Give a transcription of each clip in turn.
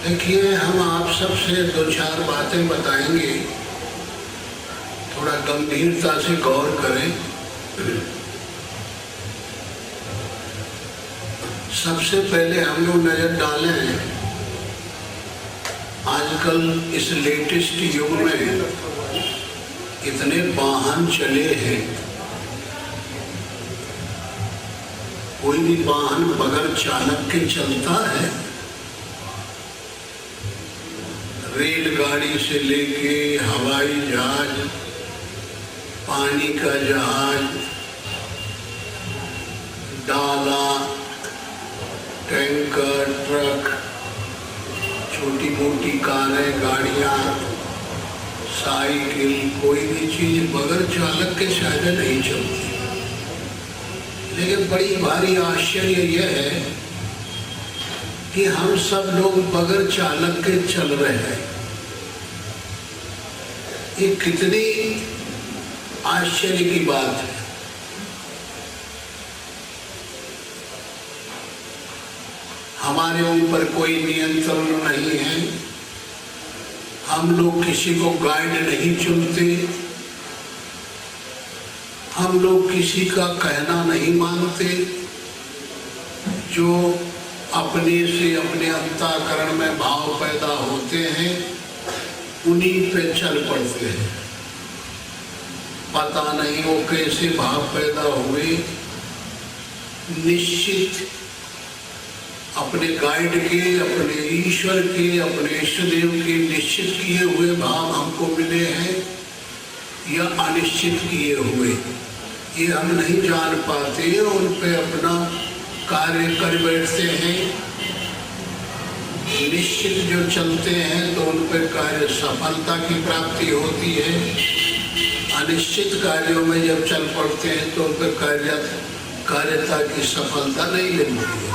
देखिए, हम आप सबसे दो चार बातें बताएंगे, थोड़ा गंभीरता से गौर करें। सबसे पहले हम लोग नजर डालें, आजकल इस लेटेस्ट युग में इतने वाहन चले हैं, कोई भी वाहन बगैर चालक के चलता है। रेलगाड़ी से लेके हवाई जहाज, पानी का जहाज, डाला, टैंकर, ट्रक, छोटी मोटी कारें, गाड़ियाँ, साइकिल, कोई भी चीज बगैर चालक के शायद नहीं चलती। लेकिन बड़ी भारी आश्चर्य यह है कि हम सब लोग बगैर चालक के चल रहे हैं। ये कितनी आश्चर्य की बात है। हमारे ऊपर कोई नियंत्रण नहीं है, हम लोग किसी को गाइड नहीं चुनते, हम लोग किसी का कहना नहीं मानते। जो अपने से अपने अंतःकरण में भाव पैदा होते हैं, उन्हीं पे चल पड़ते हैं। पता नहीं वो कैसे भाव पैदा हुए, निश्चित अपने गाइड के, अपने ईश्वर के, अपने इष्टदेव के निश्चित किए हुए भाव हमको मिले हैं या अनिश्चित किए हुए, ये हम नहीं जान पाते। उन पे अपना कार्य कर बैठते हैं। निश्चित जो चलते हैं तो उन पर कार्य सफलता की प्राप्ति होती है। अनिश्चित कार्यों में जब चल पड़ते हैं तो उन पर कार्यता की सफलता नहीं मिलती है।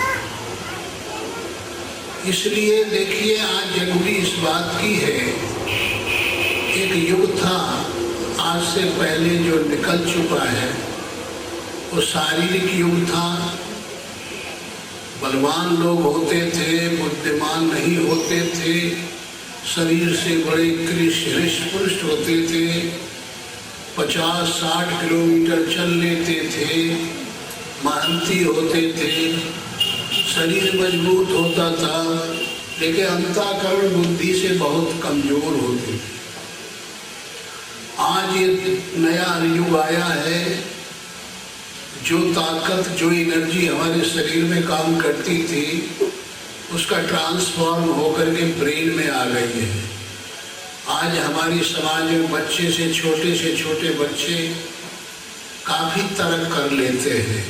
इसलिए देखिए, आज जरूरी इस बात की है, एक युग था आज से पहले जो निकल चुका है, वो शारीरिक युग था। बलवान लोग होते थे, बुद्धिमान नहीं होते थे, शरीर से बड़े हृष्ट-पुष्ट होते थे, 50-60 किलोमीटर चल लेते थे, मेहनती होते थे, शरीर मजबूत होता था, लेकिन अंतःकरण बुद्धि से बहुत कमजोर होते थे। आज ये नया युग आया है, जो ताकत, जो एनर्जी हमारे शरीर में काम करती थी, उसका ट्रांसफॉर्म होकर के ब्रेन में आ गई है। आज हमारी समाज में बच्चे से छोटे बच्चे काफी तरक कर लेते हैं।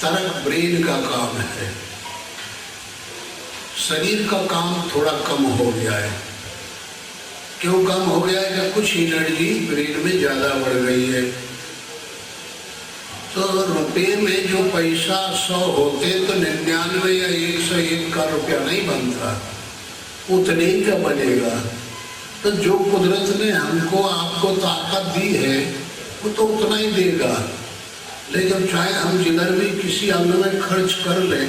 तरक ब्रेन का काम है, शरीर का काम थोड़ा कम हो गया है। क्यों कम हो गया है? कि कुछ एनर्जी ब्रेन में ज्यादा बढ़ गई है। तो रुपये में जो पैसा 100 होते तो 99 या 101 का रुपया नहीं बनता, उतने ही का बनेगा। तो जो कुदरत ने हमको आपको ताकत दी है, वो तो उतना ही देगा। लेकिन चाहे हम जिधर भी किसी अंग में खर्च कर लें,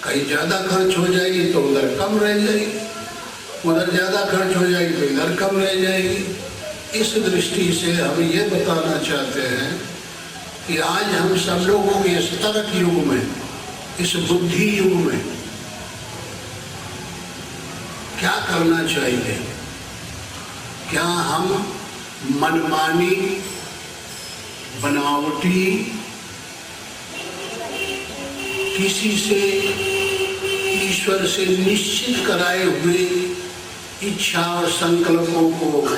कहीं ज़्यादा खर्च हो जाएगी तो उधर कम रह जाएगी, उधर ज़्यादा खर्च हो जाएगी तो इधर कम रह जाएगी। इस दृष्टि से हम ये बताना चाहते हैं कि आज हम सब लोगों के इस तर्क युग में, इस बुद्धि युग में क्या करना चाहिए? क्या हम मनमानी, बनावटी, किसी से ईश्वर से निश्चित कराए हुए इच्छा और संकल्पों को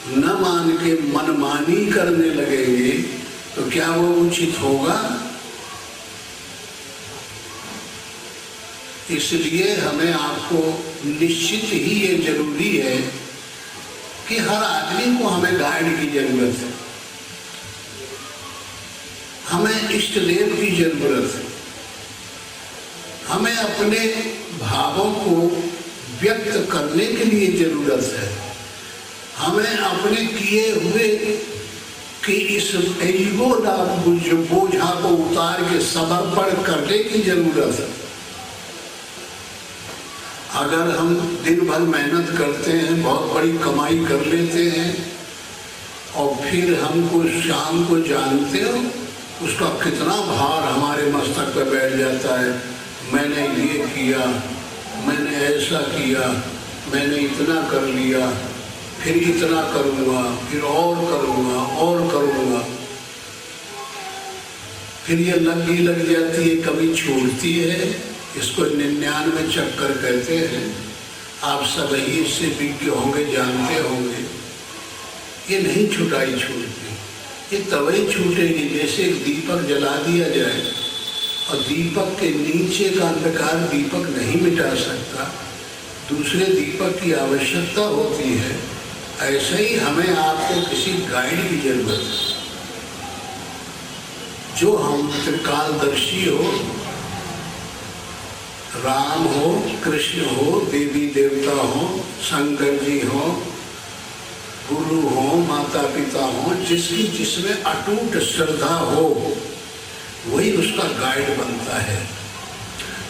न मान के मनमानी करने लगेंगे तो क्या वो उचित होगा? इसलिए हमें आपको निश्चित ही ये जरूरी है कि हर आदमी को हमें गाइड की जरूरत है, हमें इष्ट देव की जरूरत है, हमें अपने भावों को व्यक्त करने के लिए जरूरत है, हमें अपने किए हुए कि इस ईगो जो बोझा को उतार के समर्पण करने की जरूरत है। अगर हम दिन भर मेहनत करते हैं, बहुत बड़ी कमाई कर लेते हैं और फिर हमको शाम को जानते हो उसका कितना भार हमारे मस्तक पे बैठ जाता है। मैंने ये किया, मैंने ऐसा किया, मैंने इतना कर लिया, फिर इतना करूँगा, फिर और करूँगा और करूँगा। फिर ये लग जाती है, कभी छूटती है। इसको 99 चक्कर कहते हैं। आप सब ही इससे विज्ञ होंगे, जानते होंगे। ये नहीं छुटाई छूटती, ये तभी छूटेगी जैसे एक दीपक जला दिया जाए और दीपक के नीचे का अंधकार दीपक नहीं मिटा सकता, दूसरे दीपक की आवश्यकता होती है। ऐसे ही हमें आपको किसी गाइड की जरूरत है जो हम त्रिकालदर्शी हो, राम हो, कृष्ण हो, देवी देवता हो, शंकर जी हो, गुरु हो, माता पिता हो, जिसकी जिसमें अटूट श्रद्धा हो वही उसका गाइड बनता है।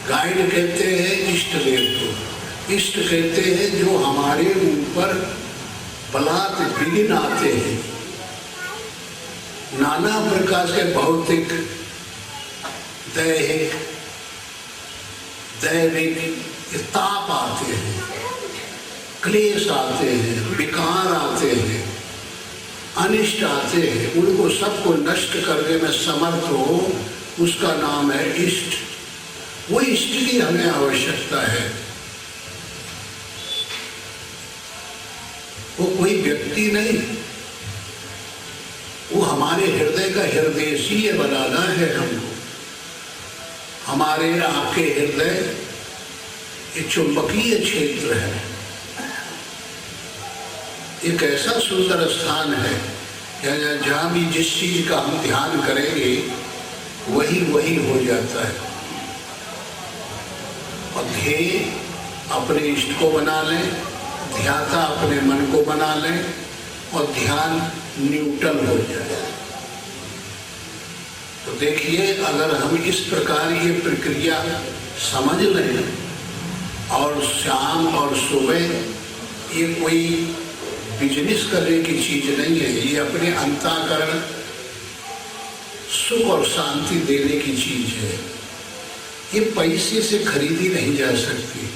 गाइड कहते हैं इष्ट देव को। इष्ट कहते हैं जो हमारे ऊपर बलात् विघ्न आते हैं, नाना प्रकार के भौतिक, दैविक ताप आते हैं, क्लेश आते हैं, विकार आते हैं, अनिष्ट आते हैं। उनको सबको नष्ट करने में समर्थ हो, उसका नाम है इष्ट। वो इष्ट की हमें आवश्यकता है। वो कोई व्यक्ति नहीं, वो हमारे हृदय का हृदयशीय बनाना है हमको। हमारे आपके हृदय एक चुंबकीय क्षेत्र है, एक ऐसा सुंदर स्थान है जहाँ भी जिस चीज का हम ध्यान करेंगे वही वही हो जाता है। और ध्येय अपने इष्ट को बना लें, ध्याता अपने मन को बना लें और ध्यान न्यूट्रल हो जाए। तो देखिए, अगर हम इस प्रकार ये प्रक्रिया समझ लें और शाम और सुबह ये कोई बिजनेस करने की चीज नहीं है, ये अपने अंतःकरण सुख और शांति देने की चीज है। ये पैसे से खरीदी नहीं जा सकती,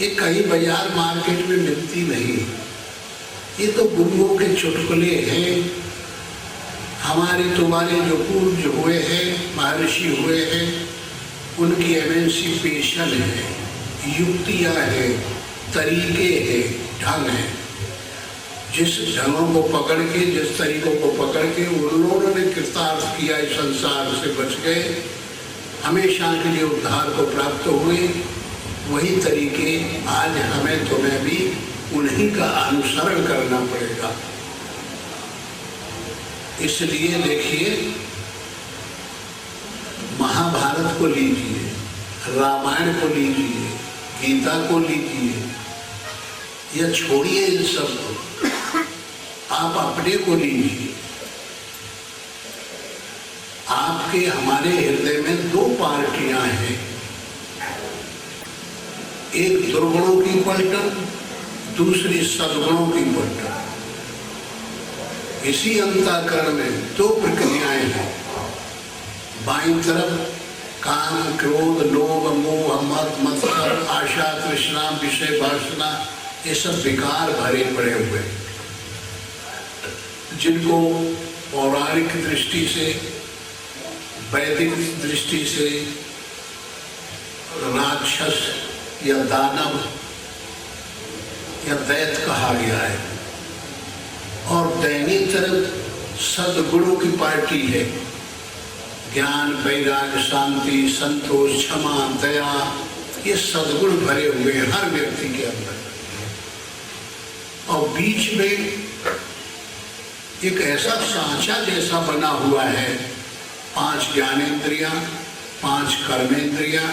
ये कहीं बाजार मार्केट में मिलती नहीं। ये तो गुरुओं के चुटकुले हैं, हमारे तुम्हारे जो पूर्व हुए हैं, महर्षि हुए हैं, उनकी एमेंसिपेशन है, युक्तियां हैं, तरीके हैं, ढंग है। जिस ढंगों को पकड़ के, जिस तरीकों को पकड़ के उन्होंने कृतार्थ किया, इस संसार से बच गए, हमेशा के लिए उद्धार को प्राप्त हुए। वही तरीके आज हमें तुम्हें भी उन्हीं का अनुसरण करना पड़ेगा। इसलिए देखिए, महाभारत को लीजिए, रामायण को लीजिए, गीता को लीजिए, या छोड़िए इन सब को, आप अपने को लीजिए। आपके हमारे हृदय में दो पार्टियां हैं, एक दुर्गुणों की पलटन, दूसरी सद्गुणों की पलटन। इसी अंतःकरण में दो प्रक्रियाएं हैं। बाईं तरफ काम, क्रोध, लोभ, मोह, मद, मत्सर, आशा, तृष्णा, विषय वासना, ये सब विकार भरे पड़े हुए, जिनको पौराणिक दृष्टि से, वैदिक दृष्टि से राक्षस या दानव या दैत कहा गया है। और दैनी तरफ सद्गुणों की पार्टी है, ज्ञान, वैराग्य, शांति, संतोष, क्षमा, दया, ये सद्गुण भरे हुए हैं हर व्यक्ति के अंदर। और बीच में एक ऐसा सांचा जैसा बना हुआ है, 5 ज्ञानेंद्रियां, 5 कर्मेंद्रियां